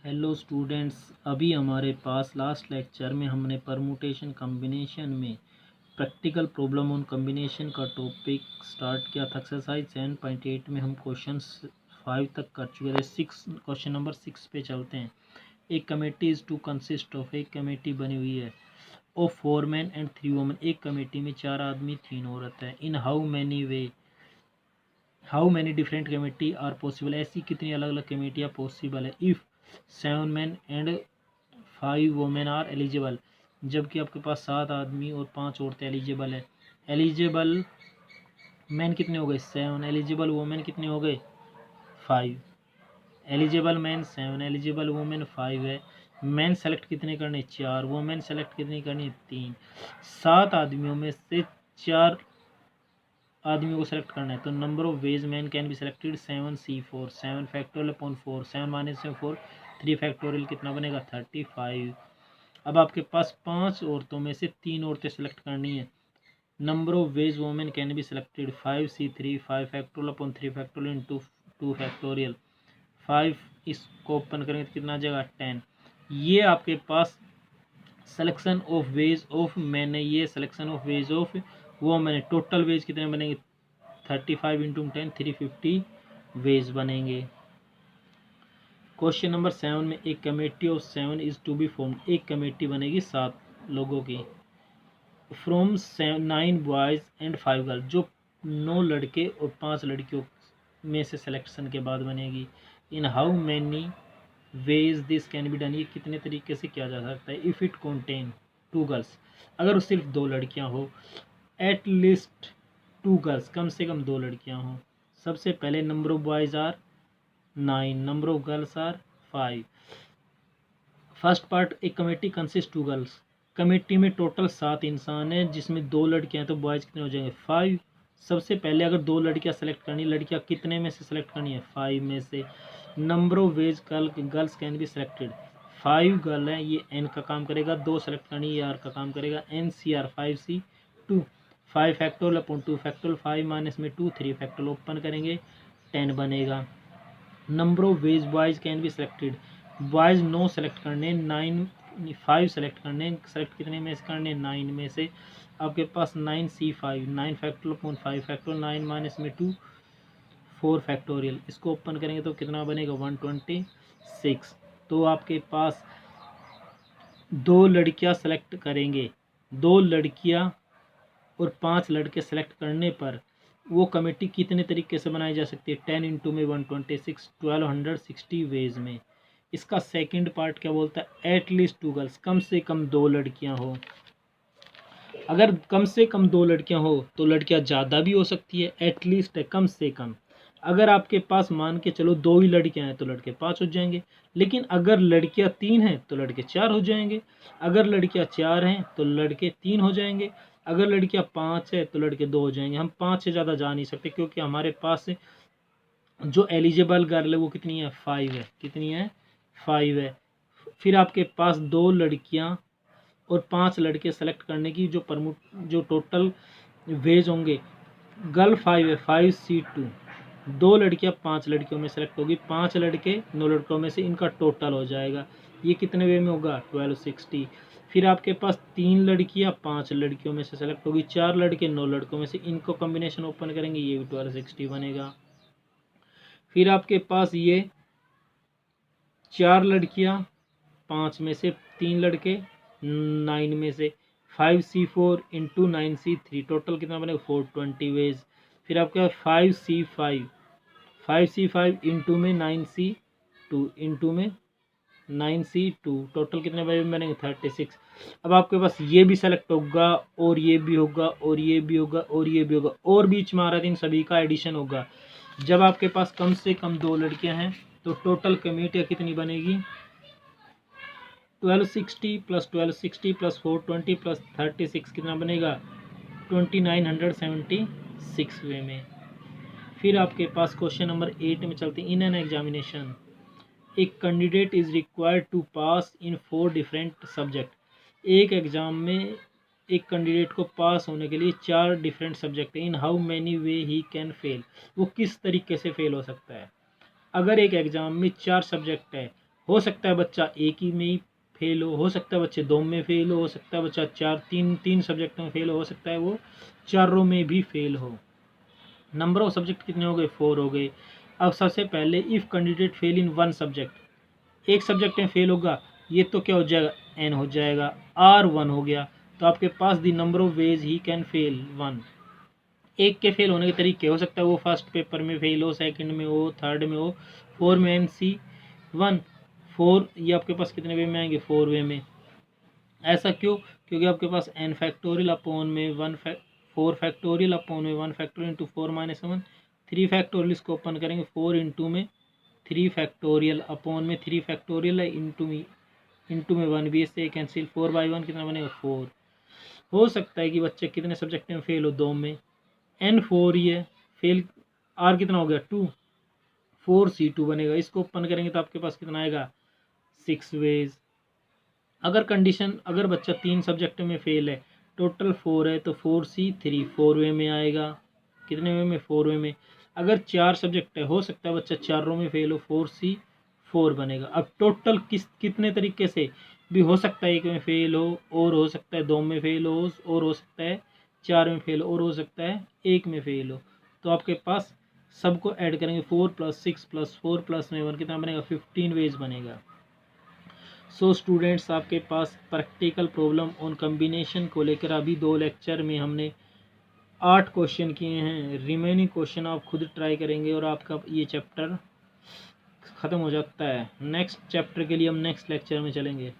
Hello students, अभी हमारे पास last lecture में हमने परमुटेशन कॉम्बिनेशन में प्रैक्टिकल प्रॉब्लम ऑन कॉम्बिनेशन का टॉपिक स्टार्ट किया था। एक्सरसाइज 7.8 में हम क्वेश्चन 5 तक कर चुके थे। क्वेश्चन नंबर 6 पे चलते हैं। एक committee is to consist of, एक कमेटी बनी हुई है ऑफ 4 men एंड 3 women। एक कमेटी में 4 आदमी 3 औरत है। In how many different committee are possible, ऐसी कितनी अलग अलग कमेटियाँ पॉसिबल है। If 7 men and 5 women are eligible, जबकि आपके पास 7 आदमी और 5 औरतें एलिजिबल है। एलिजिबल मैन कितने हो गए 7, एलिजिबल वोमेन कितने हो गए 5। एलिजिबल मैन 7, एलिजिबल वोमेन 5 है। मैन सेलेक्ट कितने करने 4, वोमेन सेलेक्ट कितनी करनी 3। 7 आदमियों में से 4 आदमियों को सेलेक्ट करना है, तो number of veg man can be selected 7C4, 7 factorial upon 4, 7 minus 4 3 factorial कितना बनेगा 35। अब आपके पास 5 औरतों में से 3 औरतें सेलेक्ट करनी है। Number of veg women can be selected 5C3, 5 factorial upon 3 factorial into 2 factorial. 5 इसको ओपन करेंगे तो कितना आ जाएगा 10। ये आपके पास selection of ways of man है, ये सिलेक्शन ऑफ वेज ऑफ वो मैंने टोटल वेज कितने बनेंगे 35 इंटू 10 350 वेज बनेंगे। क्वेश्चन नंबर 7 में एक committee of 7 is to be formed, एक कमेटी बनेगी 7 लोगों की। फ्रॉम 9 बॉयज एंड 5 गर्ल, जो 9 लड़के और 5 लड़कियों में से सिलेक्शन के बाद बनेगी। इन how many ways this can be done, ये कितने तरीके से किया जा सकता है। इफ़ इट कंटेन 2 गर्ल्स, अगर सिर्फ 2 लड़कियां हो। एट लीस्ट 2 गर्ल्स, कम से कम 2 लड़कियां हों। सबसे पहले number of boys are 9, number of girls are 5। First part, एक कमेटी कंसिस्ट 2 गर्ल्स, कमेटी में टोटल 7 इंसान हैं जिसमें 2 लड़कियां हैं, तो बॉयज़ कितने हो जाएंगे 5। सबसे पहले अगर 2 लड़कियां सेलेक्ट करनी, लड़कियां कितने में से सेलेक्ट करनी है 5 में से। Number of veg girls can be selected, 5 girl हैं, ये एन का काम करेगा। 2 सेलेक्ट करनी, ये आर का काम करेगा। NCR 5C2, 5 factorial upon 2 factorial, 5 minus में 2 3 फैक्टोरियल, ओपन करेंगे 10 बनेगा। Number of veg boys can be selected, boys 9 select करने, 5 सेलेक्ट करने, सेलेक्ट कितने में से करने 9 में से। आपके पास 9C5, 9 factorial upon 5 factorial, 9 minus में 2 4 फैक्टोरियल, इसको ओपन करेंगे तो कितना बनेगा 126। तो आपके पास 2 लड़कियां सेलेक्ट करेंगे, 2 लड़कियां और 5 लड़के सेलेक्ट करने पर वो कमेटी कितने तरीके से बनाई जा सकती है 10 इंटू में 126, 1260 वेज में। इसका सेकंड पार्ट क्या बोलता है, एटलीस्ट 2 गर्ल्स, कम से कम 2 लड़कियां हो। अगर कम से कम 2 लड़कियां हो तो लड़कियां ज़्यादा भी हो सकती है, एटलीस्ट है कम से कम। अगर आपके पास मान के चलो 2 ही लड़कियां हैं तो लड़के 5 हो जाएंगे, लेकिन अगर लड़कियां 3 हैं तो लड़के 4 हो जाएंगे। अगर लड़कियां 4 हैं तो लड़के 3 हो जाएंगे। अगर लड़कियां 5 है तो लड़के 2 हो जाएंगे। हम 5 से ज़्यादा जा नहीं सकते क्योंकि हमारे पास जो एलिजिबल गर्ल है वो कितनी है 5 है, कितनी है 5 है। फिर आपके पास 2 लड़कियां और 5 लड़के सेलेक्ट करने की जो टोटल वेज होंगे, गर्ल 5 है 5C2, 2 लड़कियां 5 लड़कियों में सेलेक्ट होगी, 5 लड़के 9 लड़कों में से, इनका टोटल हो जाएगा। ये कितने वे में होगा 1260। फिर आपके पास 3 लड़कियां 5 लड़कियों में से सेलेक्ट होगी, 4 लड़के 9 लड़कों में से, इनको कॉम्बिनेशन ओपन करेंगे, ये भी 1260 बनेगा। फिर आपके पास ये 4 लड़कियां 5 में से, 3 लड़के 9 में से, 5C4 इंटू 9C3, टोटल कितना बनेगा 420 वेज। फिर आपके पास 5C5 इंटू में 9C2 इंटू में 9C2, टोटल कितने बनेंगे 36। अब आपके पास ये भी सेलेक्ट होगा और ये भी होगा और ये भी होगा और ये भी होगा और बीच में आ रहा है, इन सभी का एडिशन होगा। जब आपके पास कम से कम 2 लड़कियां हैं तो टोटल कमेटियाँ कितनी बनेगी 1260 प्लस 1260 प्लस 420 प्लस 36 कितना बनेगा 2976 वे में। फिर आपके पास क्वेश्चन नंबर 8 में चलते हैं। इन एन एग्जामिनेशन एक candidate is required to pass in 4 different subject, एक एग्जाम में एक कैंडिडेट को पास होने के लिए 4 डिफरेंट सब्जेक्ट है। In how many way he can fail, वो किस तरीके से फेल हो सकता है। अगर एक एग्जाम में 4 सब्जेक्ट है, हो सकता है बच्चा एक ही में ही फेल हो सकता है बच्चे 2 में फेल हो सकता है बच्चा तीन सब्जेक्ट में फेल हो सकता है वो चारों में भी फेल हो। नंबर ऑफ सब्जेक्ट कितने हो गए, 4 हो गए। अब सबसे पहले if candidate fail in 1 subject, एक सब्जेक्ट में फेल होगा, ये तो क्या हो जाएगा, n हो जाएगा, r 1 हो गया। तो आपके पास the number of ways he can fail 1, एक के फेल होने के तरीके हो सकता है वो फर्स्ट पेपर में फेल हो, सेकंड में हो, थर्ड में हो, 4 में NC 1 4, ये आपके पास कितने वे में आएंगे, 4 वे में। ऐसा क्यों, क्योंकि आपके पास n फैक्टोरियल अपॉन में 4 फैक्टोरियल अपॉन में 1 फैक्टोरियल इंटू 4 माइनस 1, 3 फैक्टोरियल, इसको ओपन करेंगे 4 इंटू में 3 फैक्टोरियल अपॉन में 3 फैक्टोरियल है इंटू में 1 भी इससे कैंसिल, 4/1 कितना बनेगा 4। हो सकता है कि बच्चे कितने सब्जेक्ट में फेल हो, 2 में, n4 ही है, फेल r कितना हो गया 2, 4C2 बनेगा। इसको ओपन करेंगे तो आपके पास कितना आएगा 6 वेज। अगर बच्चा 3 सब्जेक्ट में फेल है, टोटल 4 है, तो 4C3 4 वे में आएगा, कितने वे में, 4 वे में। अगर 4 सब्जेक्ट है, हो सकता है बच्चा चारों में फेल हो, 4C4 बनेगा। अब टोटल कितने तरीके से भी हो सकता है, एक में फेल हो सकता है 2 में फेल हो सकता है 4 में फेल हो सकता है 1 में फेल हो। तो आपके पास सबको ऐड करेंगे, 4 + 6 + 4 + 1 कितना बनेगा, 15 वेज बनेगा। सो स्टूडेंट्स, आपके पास प्रैक्टिकल प्रॉब्लम ऑन कम्बिनेशन को लेकर अभी 2 लेक्चर में हमने 8 क्वेश्चन किए हैं। रिमेनिंग क्वेश्चन आप खुद ट्राई करेंगे और आपका ये चैप्टर ख़त्म हो जाता है। नेक्स्ट चैप्टर के लिए हम नेक्स्ट लेक्चर में चलेंगे।